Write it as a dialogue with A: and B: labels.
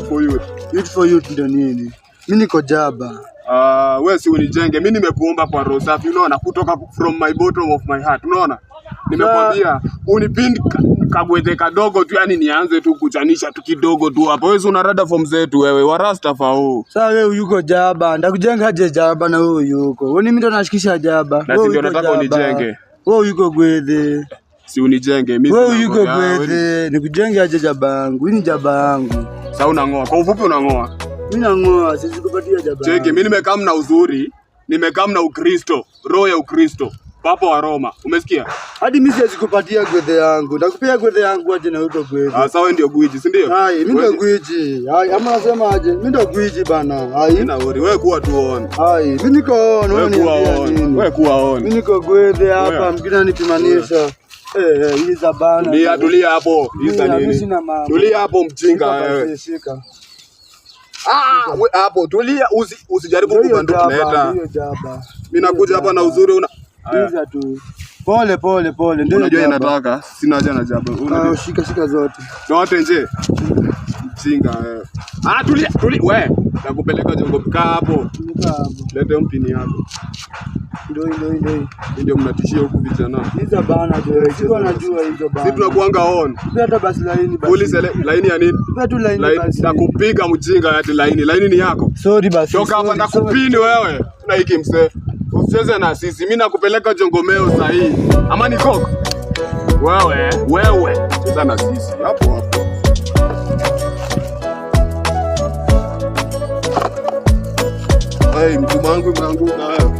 A: for youth.
B: Youth for youth ndio nini? Mimi niko jaba.
A: Wewe si unijenge. Mimi nimekuomba kwa roho safi, unaona, kutoka from my bottom of my heart, unaona? Nimekwambia unipindi kagwete kadogo tu, yani nianze tu kuchanisha tu kidogo tu hapo. Wewe unarada form zetu wewe, warasta fao.
B: Sasa wewe yuko jaba, ndakujenga aje jaba na wewe yuko. Wewe mimi ndo nashikisha jaba.
A: Na ndio nataka unijenge.
B: Wewe yuko gwethe.
A: Si unijenge mimi.
B: Wewe yuko gwethe, nikujenge aje jaba yangu. Hii ni jaba yangu.
A: Sasa unangoa. Kwa ufupi unangoa.
B: Mimi nangoa, sisi kupatia jaba.
A: Cheki, mimi nimekaa na uzuri, nimekaa na Ukristo, roho ya Ukristo. Papa wa Roma, umesikia?
B: Hadi mimi siwezi kupatia gwethe yangu. Nakupea gwethe yangu aje na uto gwethe.
A: Sasa wewe ndio gwiji, si ndio?
B: Hai, mimi ndio gwiji. Hai, ama nasema aje? Mimi ndio gwiji bana. Hai.
A: Nina worry, wewe kuwa tu on.
B: Hai, mimi niko on,
A: wewe kuwa on. Wewe kuwa on.
B: Mimi niko gwethe hapa, mkina nipimanisha. Hii za bana.
A: Tulia hapo. Hizi nini? Tulia hapo mjinga wewe. Wewe hapo tulia, usijaribu kubanduka leta. Mimi nakuja hapa na uzuri una
B: Ndiza tu. Pole.
A: Ndio unajua inataka. Sina haja na jaba.
B: Shika zote.
A: Zote nje. Mjinga wewe. Tulia. Wewe nakupeleka jongo kaa hapo. Lete mpini yako. Ndio mnatishia huku vijana.
B: Hizo bana tu. Sio najua hizo bana.
A: Sisi tunakuanga on.
B: Hata basi laini basi.
A: Police laini ya nini?
B: Tu laini basi.
A: Nakupiga mjinga ati laini. Laini ni yako.
B: Sorry basi.
A: Toka hapa nakupini wewe. Na hiki mse. Usicheze na sisi. Mimi nakupeleka Jongomeo sahi. Ama ni koko? Wewe. Cheza na sisi. Hapo. Hey, mtu wangu mwanangu na wewe.